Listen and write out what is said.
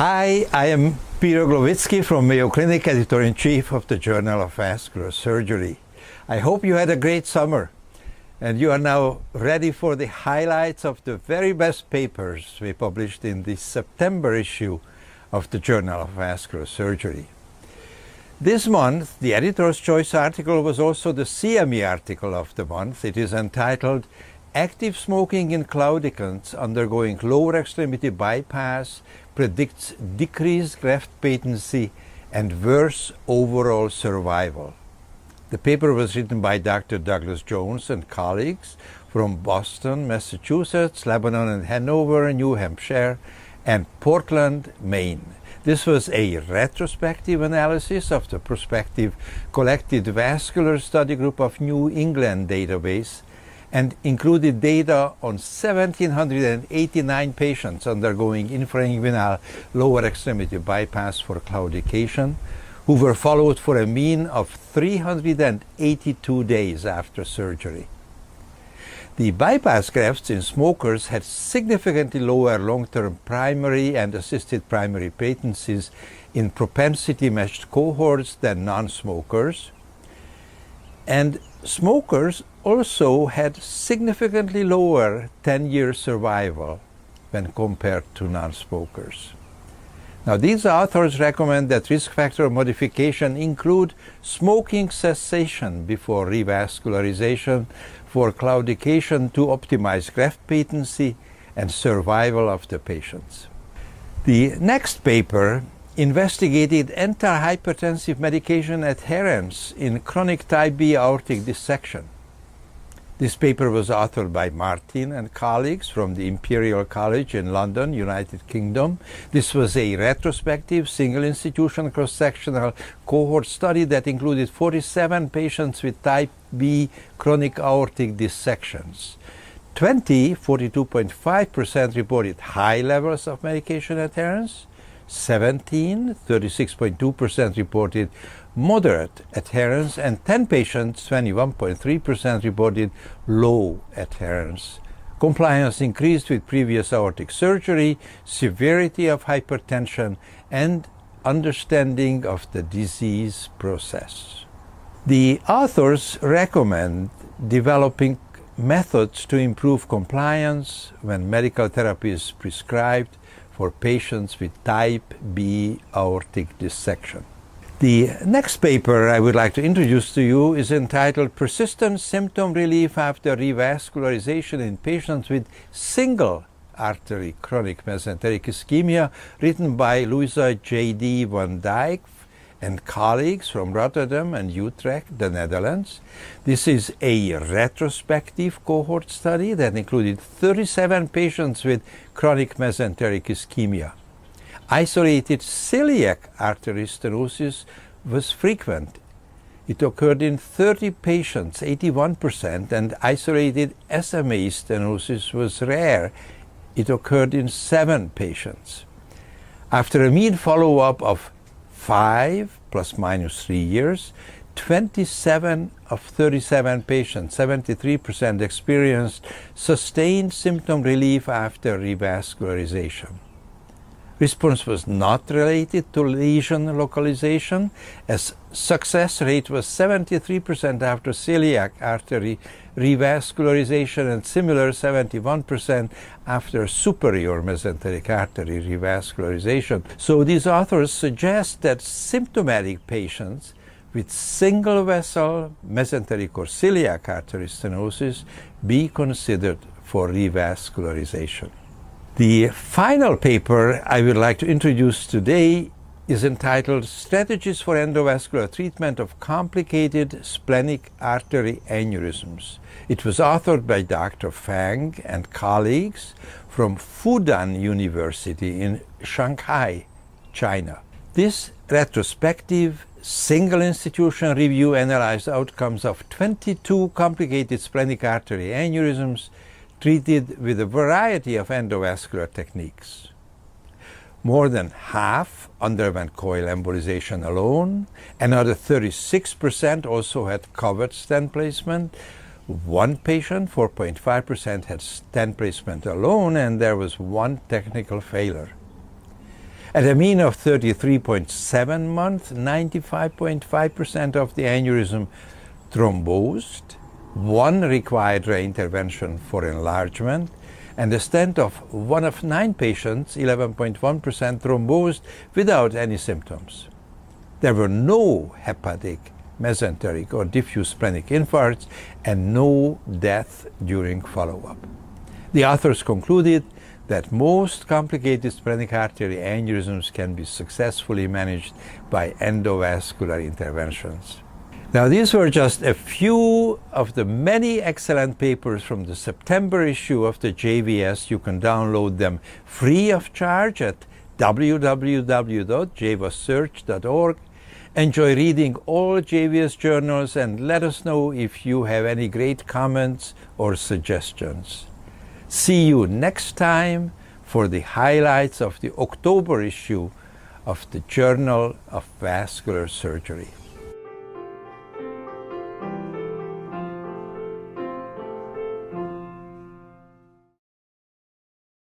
Hi, I am Peter Gloviczki from Mayo Clinic, Editor-in-Chief of the Journal of Vascular Surgery. I hope you had a great summer and you are now ready for the highlights of the very best papers we published in the September issue of the Journal of Vascular Surgery. This month, the Editor's Choice article was also the CME article of the month. It is entitled Active Smoking in Claudicants Undergoing Lower Extremity Bypass Predicts Decreased Graft Patency and Worse Overall Survival. The paper was written by Dr. Douglas Jones and colleagues from Boston, Massachusetts, Lebanon and Hanover, New Hampshire, and Portland, Maine. This was a retrospective analysis of the prospective collected vascular study group of New England database and included data on 1,789 patients undergoing infrainguinal lower extremity bypass for claudication, who were followed for a mean of 382 days after surgery. The bypass grafts in smokers had significantly lower long-term primary and assisted primary patencies in propensity-matched cohorts than non-smokers, and smokers also had significantly lower 10-year survival when compared to non-smokers. Now, these authors recommend that risk factor modification include smoking cessation before revascularization for claudication to optimize graft patency and survival of the patients. The next paper investigated antihypertensive medication adherence in chronic type B aortic dissection. This paper was authored by Martin and colleagues from the Imperial College in London, United Kingdom. This was a retrospective single-institution cross-sectional cohort study that included 47 patients with type B chronic aortic dissections. 20, 42.5%, reported high levels of medication adherence. 17, 36.2%, reported moderate adherence, and 10 patients, 21.3%, reported low adherence. Compliance increased with previous aortic surgery, severity of hypertension, and understanding of the disease process. The authors recommend developing methods to improve compliance when medical therapy is prescribed for patients with type B aortic dissection. The next paper I would like to introduce to you is entitled Persistent Symptom Relief After Revascularization in Patients with Single Artery Chronic Mesenteric Ischemia, written by Louisa J.D. van Dijk and colleagues from Rotterdam and Utrecht, the Netherlands. This is a retrospective cohort study that included 37 patients with chronic mesenteric ischemia. Isolated celiac artery stenosis was frequent. It occurred in 30 patients, 81%, and isolated SMA stenosis was rare. It occurred in 7 patients. After a mean follow-up of 5 plus minus 3 years, 27 of 37 patients, 73%, experienced sustained symptom relief after revascularization. Response was not related to lesion localization, as success rate was 73% after celiac artery revascularization and similar 71% after superior mesenteric artery revascularization. So these authors suggest that symptomatic patients with single vessel mesenteric or celiac artery stenosis be considered for revascularization. The final paper I would like to introduce today is entitled Strategies for Endovascular Treatment of Complicated Splenic Artery Aneurysms. It was authored by Dr. Fang and colleagues from Fudan University in Shanghai, China. This retrospective single-institution review analyzed outcomes of 22 complicated splenic artery aneurysms treated with a variety of endovascular techniques. More than half underwent coil embolization alone. Another 36% also had covered stent placement. One patient, 4.5%, had stent placement alone, and there was one technical failure. At a mean of 33.7 months, 95.5% of the aneurysm thrombosed, 1 required reintervention for enlargement, and a stent of 1 of 9 patients, 11.1% thrombosed without any symptoms. There were no hepatic, mesenteric, or diffuse splenic infarcts and no death during follow-up. The authors concluded that most complicated splenic artery aneurysms can be successfully managed by endovascular interventions. Now, these were just a few of the many excellent papers from the September issue of the JVS. You can download them free of charge at www.jvsearch.org. Enjoy reading all JVS journals and let us know if you have any great comments or suggestions. See you next time for the highlights of the October issue of the Journal of Vascular Surgery.